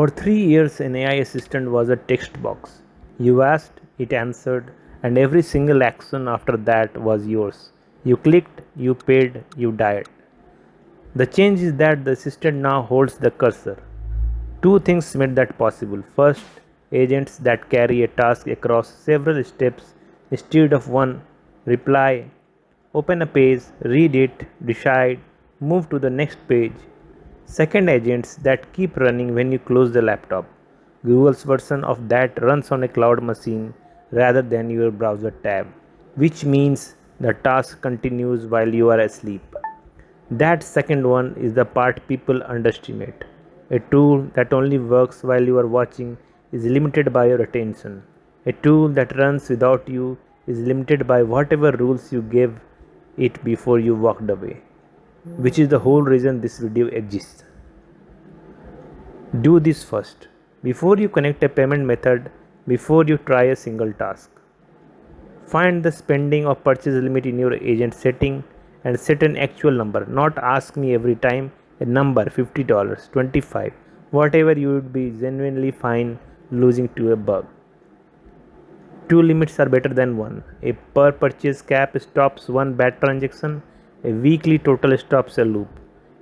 For 3 years, an AI assistant was a text box. You asked, it answered, and every single action after that was yours. You clicked, you paid, you died. The change is that the assistant now holds the cursor. Two things made that possible. First, agents that carry a task across several steps instead of one: reply, open a page, read it, decide, move to the next page. Second, agents that keep running when you close the laptop. Google's version of that runs on a cloud machine rather than your browser tab, which means the task continues while you are asleep. That second one is the part people underestimate. A tool that only works while you are watching is limited by your attention. A tool that runs without you is limited by whatever rules you gave it before you walked away, which is the whole reason this video exists. Do this first. Before you connect a payment method, before you try a single task, find the spending or purchase limit in your agent setting and set an actual number. Not ask me every time, a number: $50, 25, whatever. You would be genuinely fine losing to a bug. Two limits are better than one. A per purchase cap stops one bad transaction. A weekly total stops a loop.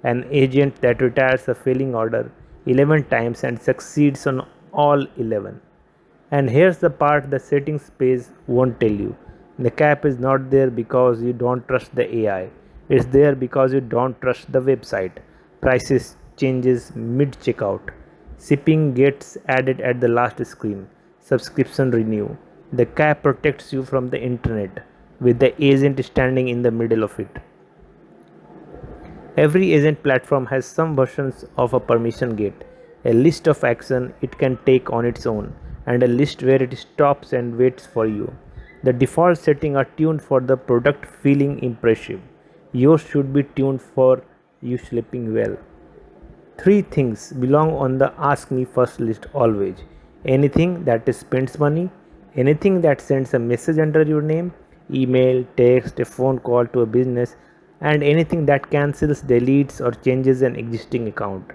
An agent that retires a failing order 11 times and succeeds on all 11. And here's the part the settings page won't tell you. The cap is not there because you don't trust the AI. It's there because you don't trust the website. Prices changes mid checkout. Shipping gets added at the last screen. Subscription renew. The cap protects you from the internet with the agent standing in the middle of it. Every agent platform has some versions of a permission gate, a list of action it can take on its own, and a list where it stops and waits for you. The default settings are tuned for the product feeling impressive. Yours should be tuned for you sleeping well. Three things belong on the ask me first list always: anything that spends money, anything that sends a message under your name, email, text, a phone call to a business, and anything that cancels, deletes, or changes an existing account.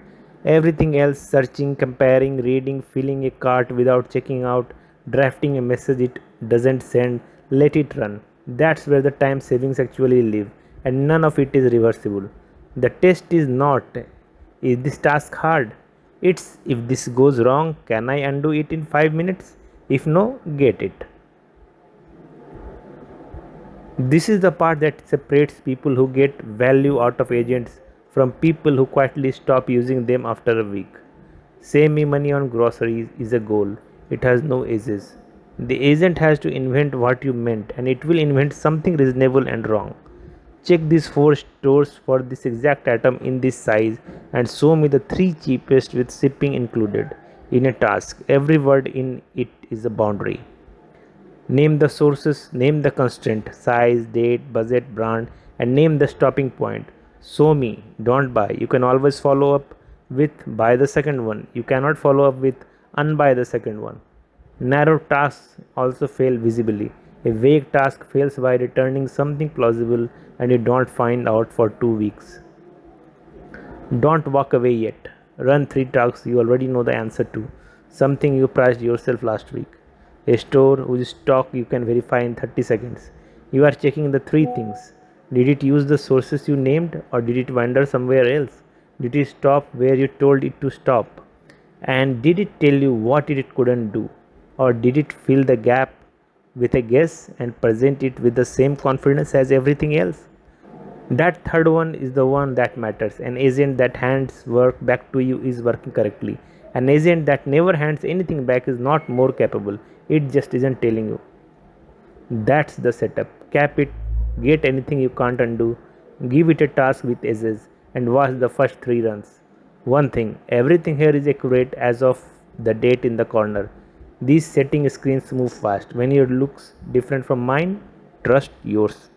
Everything else: searching, comparing, reading, filling a cart without checking out, drafting a message it doesn't send, let it run. That's where the time savings actually live, and none of it is reversible. The test is not, is this task hard? It's, if this goes wrong, can I undo it in 5 minutes? If no, get it. This is the part that separates people who get value out of agents from people who quietly stop using them after a week. Save me money on groceries is a goal. It has no edges. The agent has to invent what you meant, and it will invent something reasonable and wrong. Check these 4 stores for this exact item in this size and show me the 3 cheapest with shipping included. In a task, every word in it is a boundary. Name the sources, name the constraint, size, date, budget, brand, and name the stopping point. Show me, don't buy. You can always follow up with buy the second one. You cannot follow up with unbuy the second one. Narrow tasks also fail visibly. A vague task fails by returning something plausible and you don't find out for 2 weeks. Don't walk away yet. Run 3 tasks you already know the answer to. Something you priced yourself last week. A store whose stock you can verify in 30 seconds. You are checking the 3 things. Did it use the sources you named, or did it wander somewhere else? Did it stop where you told it to stop? And did it tell you what it couldn't do? Or did it fill the gap with a guess and present it with the same confidence as everything else? That third one is the one that matters. An agent that hands work back to you is working correctly. An agent that never hands anything back is not more capable, it just isn't telling you. That's the setup. Cap it, get anything you can't undo, give it a task with edges, and watch the first 3 runs. One thing: everything here is accurate as of the date in the corner. These setting screens move fast. When your looks different from mine, trust yours.